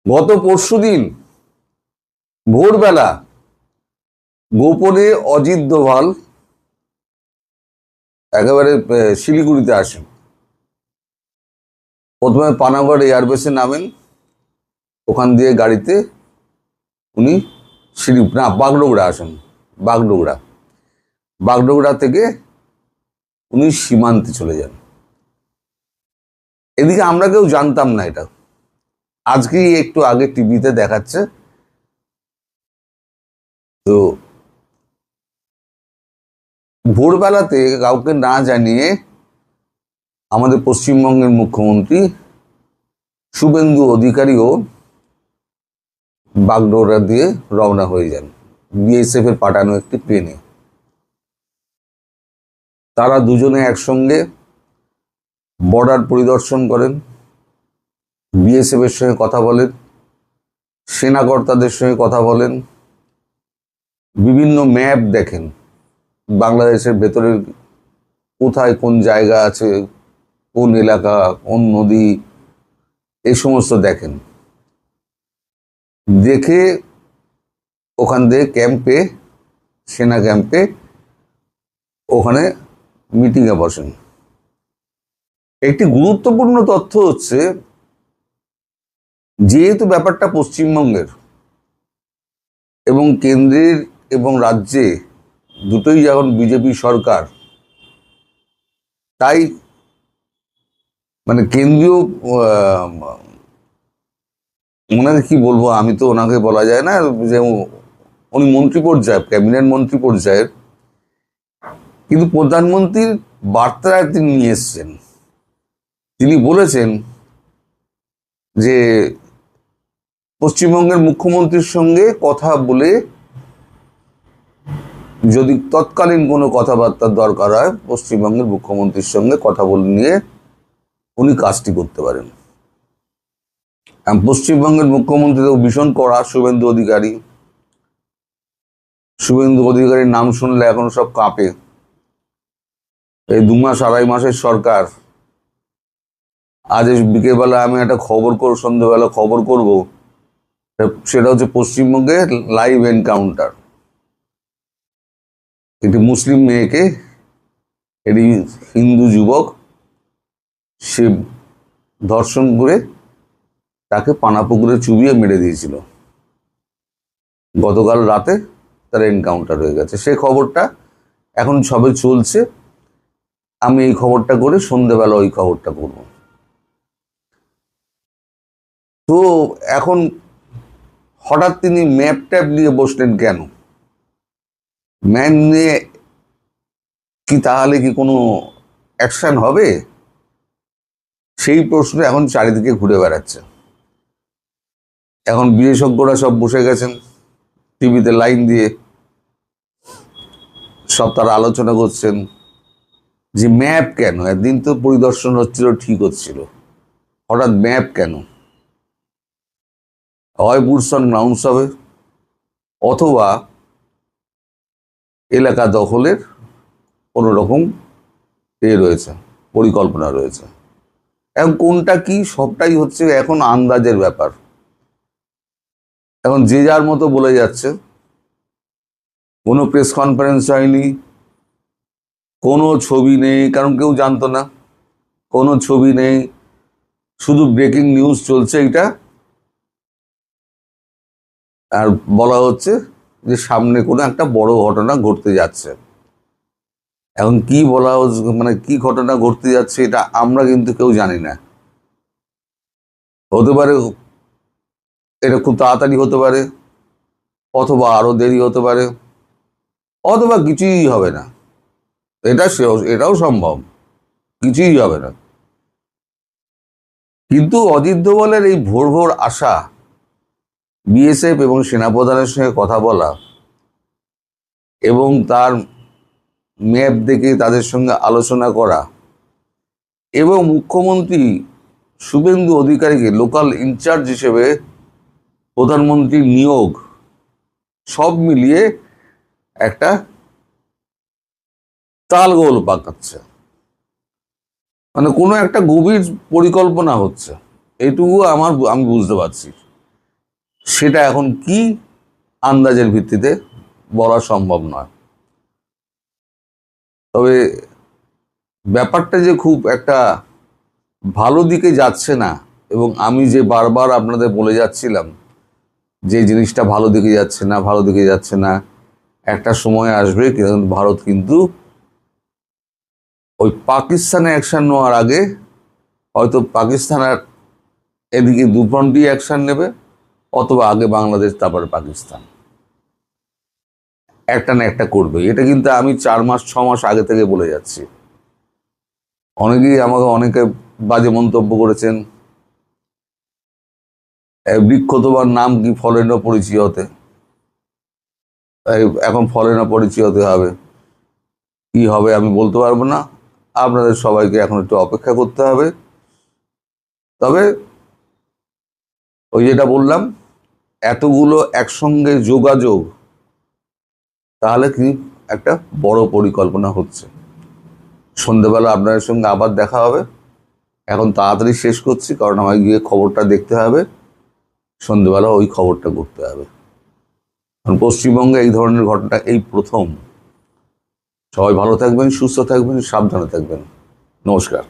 গত পরশুদিন ভোরবেলা গোপনে অজিত দোভাল একেবারে শিলিগুড়িতে আসেন। প্রথমে পানাগড় এয়ারবেসে নামেন, ওখান দিয়ে গাড়িতে উনি বাগডোগরা আসেন। বাগডোগরা থেকে উনি সীমান্তে চলে যান। এদিকে আমরা কেউ জানতাম না এটা, আজকেই একটু আগে টিভিতে দেখাচ্ছে। তো ভোরবেলাতে কাউকে না জানিয়ে আমাদের পশ্চিমবঙ্গের মুখ্যমন্ত্রী শুভেন্দু অধিকারীও বাগডোগরা দিয়ে রওনা হয়ে যান বিএসএফ এর পাঠানো একটি প্লেনে। তারা দুজনে একসঙ্গে বর্ডার পরিদর্শন করেন, বিএসএফ এর সঙ্গে কথা বলেন, সেনাকর্তাদের সঙ্গে কথা বলেন, বিভিন্ন ম্যাপ দেখেন, বাংলাদেশের ভেতরের কোথায় কোন জায়গা আছে, কোন এলাকা, কোন নদী, এই সমস্ত দেখেন। দেখে ওখান থেকে ক্যাম্পে, সেনা ক্যাম্পে ওখানে মিটিংয়ে বসেন। একটি গুরুত্বপূর্ণ তথ্য হচ্ছে, যেহেতু ব্যাপারটা পশ্চিমবঙ্গের এবং কেন্দ্রের এবং রাজ্যে দুটোই যখন বিজেপি সরকার, তাই কেন্দ্রীয় ওনাকে কি বলবো, আমি তো ওনাকে বলা যায় না যে উনি মন্ত্রী পর্যায়ে, ক্যাবিনেট মন্ত্রী পর্যায়ের, কিন্তু প্রধানমন্ত্রীর বার্তা তিনি নিয়ে এসছেন। তিনি বলেছেন যে পশ্চিমবঙ্গের মুখ্যমন্ত্রীর সঙ্গে কথা বলে যদি তৎকালীন কোনো কথাবার্তার দরকার হয়, পশ্চিমবঙ্গের মুখ্যমন্ত্রীর সঙ্গে কথা বলে নিয়ে উনি কাজটি করতে পারেন। পশ্চিমবঙ্গের মুখ্যমন্ত্রী তো ভীষণ কড়া, শুভেন্দু অধিকারীর নাম শুনলে এখন সব কাঁপে। এই 2 মাস 2.5 মাসের সরকার, আজ বিকেলবেলা আমি একটা সন্ধ্যেবেলা খবর করব, সেটা হচ্ছে পশ্চিমবঙ্গে লাইভ এনকাউন্টার। একটি মুসলিম মেয়েকে, এটি হিন্দু যুবক, সে ধর্ষণ করে তাকে পানাপুকুরে চুবিয়ে মেরে দিয়েছিল। গতকাল রাতে তার এনকাউন্টার হয়ে গেছে। সেই খবরটা এখন সবে চলছে। আমি এই খবরটা করে সন্ধ্যেবেলা ওই খবরটা করব। তো এখন হঠাৎ তিনি ম্যাপ ট্যাপ নিয়ে বসলেন কেন? ম্যাপ নিয়ে কি তাহলে কি কোনো অ্যাকশন হবে? সেই প্রশ্ন এখন চারিদিকে ঘুরে বেড়াচ্ছে। এখন বিশেষজ্ঞরা সব বসে গেছেন টিভিতে লাইন দিয়ে, সব তারা আলোচনা করছেন যে ম্যাপ কেন? একদিন তো পরিদর্শন হচ্ছিল, ঠিক হচ্ছিল, হঠাৎ ম্যাপ কেন? হয় বুটস অন গ্রাউন্ডস হবে, অথবা এলাকা দখলের কোনো রকম রয়েছে, পরিকল্পনা রয়েছে। এখন কোনটা কি, সবটাই হচ্ছে এখন আন্দাজের ব্যাপার। এখন যে যার মতো বলে যাচ্ছে। কোনো প্রেস কনফারেন্স হয়নি, কোনো ছবি নেই, কারণ কেউ জানতো না, কোনো ছবি নেই, শুধু ব্রেকিং নিউজ চলছে এটা। আর বলা হচ্ছে যে সামনে কোনো একটা বড় ঘটনা ঘটতে যাচ্ছে। এখন কি বলা হচ্ছে, কি ঘটনা ঘটতে যাচ্ছে, এটা আমরা কিন্তু কেউ জানি না। হতে পারে এটা খুব তাড়াতাড়ি হতে পারে, অথবা আরো দেরি হতে পারে, অথবা কিছুই হবে না। এটাও সম্ভব, কিছুই হবে না। কিন্তু অজিত দোভালের এই ভোর ভোর আসা, বিএসএফ এবং সেনাপ্রধানের সঙ্গে কথা বলা এবং তার ম্যাপ দেখে তাদের সঙ্গে আলোচনা করা, এবং মুখ্যমন্ত্রী শুভেন্দু অধিকারীকে লোকাল ইনচার্জ হিসেবে প্রধানমন্ত্রীর নিয়োগ, সব মিলিয়ে একটা তালগোল পাকাচ্ছে। কোনো একটা গভীর পরিকল্পনা হচ্ছে, এইটুকু আমি বুঝতে পারছি। সেটা এখন কি আন্দাজের ভিত্তিতে বলা সম্ভব নয়। তবে ব্যাপারটা যে খুব একটা ভালো দিকে যাচ্ছে না, এবং আমি যে বারবার আপনাদের বলে যাচ্ছিলাম যে জিনিসটা ভালো দিকে যাচ্ছে না, ভালো দিকে যাচ্ছে না, একটা সময় আসবে কিন্তু ভারত কিন্তু ওই পাকিস্তানে অ্যাকশন নেওয়ার আগে হয়তো পাকিস্তান আর এদিকে দুফ্রন্টই অ্যাকশন নেবে, অথবা আগে বাংলাদেশ তারপরে পাকিস্তান, একটা না একটা করবে। এটা কিন্তু আমি 4 মাস 6 মাস আগে থেকে বলে যাচ্ছি। অনেকেই আমাকে অনেকে বাজে মন্তব্য করেছেন, বৃক্ষ তোমার নাম কি, ফলে না পরিচয় হতে। এখন ফলে না পরিচয় হতে হবে, কি হবে আমি বলতে পারবো না। আপনাদের সবাইকে এখন একটু অপেক্ষা করতে হবে। তবে ওই যেটা বললাম, এতগুলো একসঙ্গে যোগাযোগ, তাহলে কি একটা বড় পরিকল্পনা হচ্ছে। সন্ধ্যেবেলা আপনাদের সঙ্গে আবার দেখা হবে। এখন তাড়াতাড়ি শেষ করছি, কারণ আমায় গিয়ে খবরটা দেখতে হবে, সন্ধ্যেবেলা ওই খবরটা করতে হবে। কারণ পশ্চিমবঙ্গে এই ধরনের ঘটনা এই প্রথম। সবাই ভালো থাকবেন, সুস্থ থাকবেন, সাবধানে থাকবেন। নমস্কার।